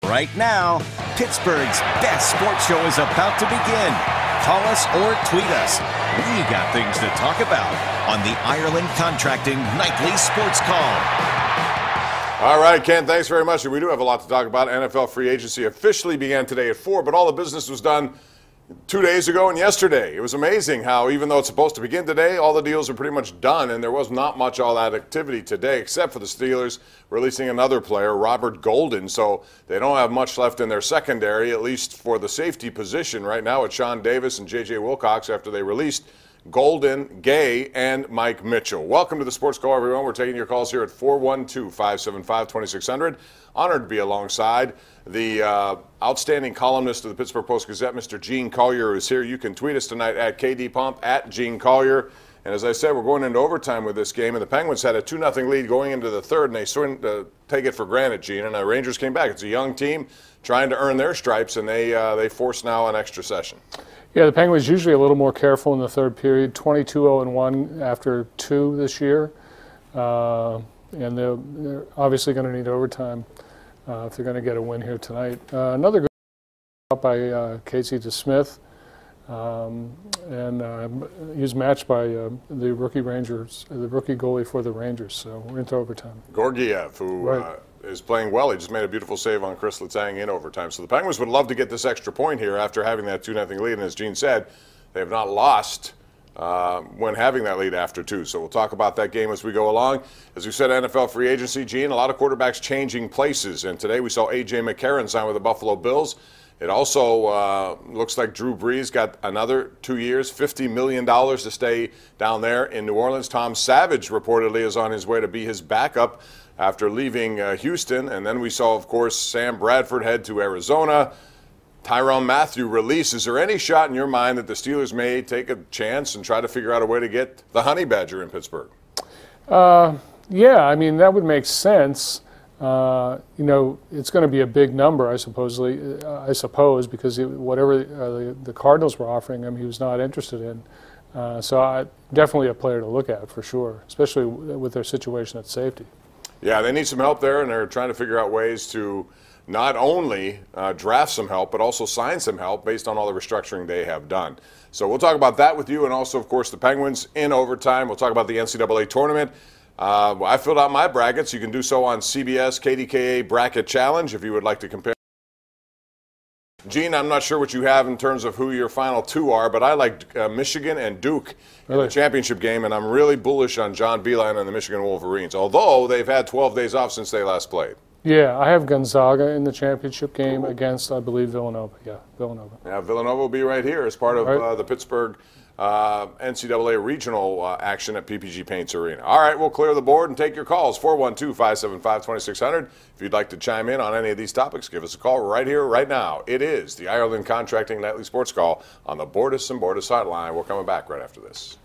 right now. Pittsburgh's best sports show is about to begin. Call us or tweet us. We got things to talk about on the Ireland Contracting Nightly Sports Call. All right, Ken, thanks very much. We do have a lot to talk about. NFL free agency officially began today at 4, but all the business was done 2 days ago and yesterday. It was amazing how, even though it's supposed to begin today, all the deals are pretty much done, and there was not much all that activity today, except for the Steelers releasing another player, Robert Golden. So they don't have much left in their secondary, at least for the safety position. Right now it's Sean Davis and J.J. Wilcox after they released Golden, Gay, and Mike Mitchell. Welcome to the Sports Call, everyone. We're taking your calls here at 412-575-2600. Honored to be alongside the outstanding columnist of the Pittsburgh Post-Gazette, Mr. Gene Collier, who is here. You can tweet us tonight at KDPomp, at Gene Collier. And as I said, we're going into overtime with this game, and the Penguins had a 2-0 lead going into the third, and they sort of take it for granted, Gene. And the Rangers came back. It's a young team trying to earn their stripes, and they force now an extra session. Yeah, the Penguins usually a little more careful in the third period, 22-0-1 after 2 this year. And they're obviously going to need overtime if they're going to get a win here tonight. Another good shot by Casey DeSmith, and he was matched by the rookie goalie for the Rangers. So we're into overtime. Gorgiev, who is playing well. He just made a beautiful save on Chris Letang in overtime. So the Penguins would love to get this extra point here after having that 2-0 lead. And as Gene said, they have not lost when having that lead after 2. So we'll talk about that game as we go along. As we said, NFL free agency, Gene, a lot of quarterbacks changing places. And today we saw A.J. McCarron sign with the Buffalo Bills. It also looks like Drew Brees got another 2 years, $50 million to stay down there in New Orleans. Tom Savage reportedly is on his way to be his backup after leaving Houston. And then we saw, of course, Sam Bradford head to Arizona. Tyrann Mathieu release. Is there any shot in your mind that the Steelers may take a chance and try to figure out a way to get the Honey Badger in Pittsburgh? Yeah, I mean, that would make sense. You know, it's going to be a big number, I suppose, because whatever the Cardinals were offering him, he was not interested in. So definitely a player to look at for sure, especially with their situation at safety. Yeah, they need some help there, and they're trying to figure out ways to not only draft some help, but also sign some help based on all the restructuring they have done. So we'll talk about that with you, and also, of course, the Penguins in overtime. We'll talk about the NCAA tournament. I filled out my brackets. You can do so on CBS KDKA Bracket Challenge if you would like to compare. Gene, I'm not sure what you have in terms of who your final 2 are, but I like Michigan and Duke in the championship game, and I'm really bullish on John Beilein and the Michigan Wolverines, although they've had 12 days off since they last played. Yeah, I have Gonzaga in the championship game against, I believe, Villanova. Yeah, Villanova. Yeah, Villanova will be right here as part of the Pittsburgh NCAA regional action at PPG Paints Arena. All right, we'll clear the board and take your calls. 412-575-2600. If you'd like to chime in on any of these topics, give us a call right here, right now. It is the Ireland Contracting Nightly Sports Call on the Bordas & Bordas Hotline. We're coming back right after this.